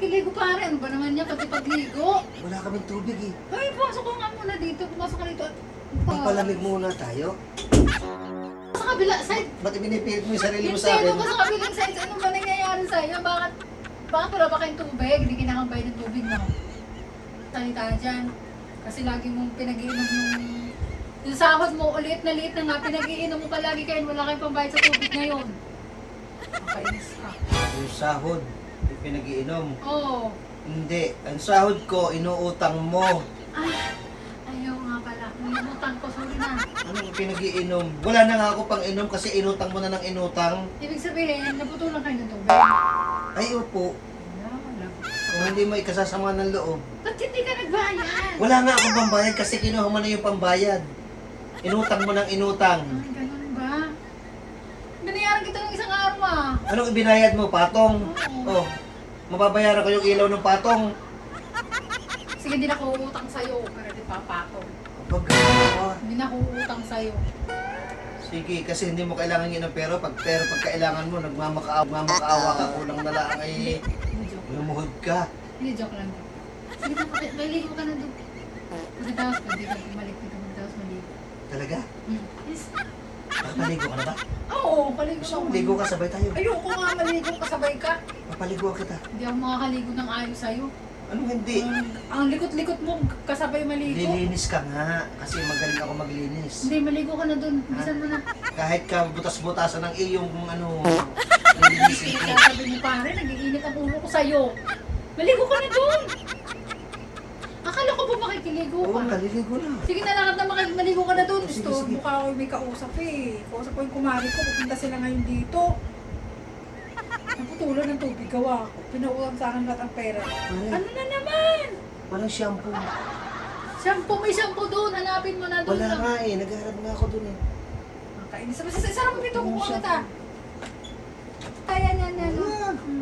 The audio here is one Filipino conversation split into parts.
makikiligo pare. Ano ba naman niya pati pagligo? Wala kaming tubig eh. Ay, pumasok ko nga muna dito. Pumasok ka dito. Papalamig muna tayo. Sa kabila side. Ba't ibinipilit mo yung sarili mo Hindi, sa akin? doon ka sa kabilang side. Ano ba nangyayari sa'yo? Bakit wala pa kayong tubig? Hindi kinakambay ng tubig mo. Salita dyan. Kasi lagi mong pinag-iinom yung sahod mo, ulit na liit na nga, pinag-iinom mo palagi kayo, wala kayong pambayad sa tubig ngayon. Makainis ka. Yung sahod, yung pinag-iinom. Oo. Hindi, ang sahod ko, inuutang mo. Ay, ayaw nga pala. Nilimutan ko, sorry na. Ano yung pinag-iinom? Wala na nga ako pang inom kasi inutang mo na ng inutang. Ibig sabihin, naputulan kayo ng tubig. Ay, upo. Wala. Kung hindi mo ikasasama ng loob. Ba't hindi ka nagbayad? Wala nga akong pambayad kasi kinuha mo na yung pambayad. Inutang mo ng inutang. Ay, ganun ba? Binayaran kita ng isang araw ah. Anong ibinayad mo? Patong? Oo. Oh, mababayaran ko yung ilaw ng patong. Sige, hindi na ako uutang sa'yo. Pero di papatong. Kapag gano'n. Hindi na ako uutang sa'yo. Sige, kasi hindi mo kailangan yun ng pero pag kailangan mo, nagmamakaawa ka, kulang na lang ay Hindi joke lang. lumuhod ka. Hindi joke lang. Sige na, maligo ka na doon. Pagkatapos, pwede ka bumalik dito. Pagkatapos maligo. Talaga? Yes. Papaligo ka na ba? Oo, paligo Gusto ako. mo ligo ka, sabay tayo. Ayoko nga maligo, kasabay ka. Papaliguan kita. Hindi ako makakaligo ng ayos sa'yo. Anong hindi? Ang likot-likot mo, kasabay maligo. Lilinis ka nga, kasi magaling ako maglinis. Hindi, maligo ka na doon. Bilisan mo na. Kahit ka butas-butasan ng iyong lilinisin ko. Kaya sabi mo pare, nag-iinit ang ulo ko sa'yo. Maligo ka na doon. Akala ko ba makikiligo Oo, ka? naliligo na. Sige na lang at maligo ka na doon. Sige, Gusto, sige. mukha ko may kausap eh. Kausap ko yung kumari ko, pupunta sila ngayon dito. Naputulan ng tubig, gawa ko. Pinaulang sa akin lahat ang pera. Ano na naman? Walang shampoo. Shampoo, may shampoo doon. Hanapin mo na doon. Wala nga eh, naghaharap nga ako dun eh. Kainis. Sarap mo ito, kukuha na ta. Ayan, yan, yan.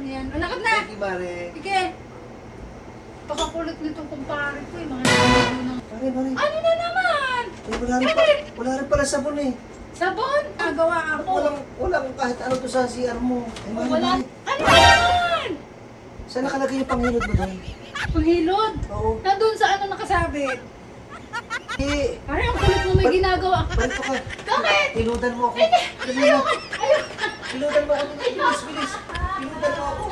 Ayan. Alakad na. Thank you, Mare. Sige. Pakakulit nitong kumpare ko eh. Mga naliligo ng... Mare. Ano na naman? Eh, wala rin pala sabon eh. Sabon? Nagawa ako. Walang kahit ano to sa CR mo. Ay, Mare, Wala. Mare. Ano na naman? Saan nakalagay yung panghilod mo doon? Panghilod? Oo. Nandun sa ano nakasabit? Eh, Pare, ang kulit mo may ginagawa. balito ka. Bakit? Tinudan mo ako. Ayoko. Tinudan mo ako. Bilis. Tinudan mo ako.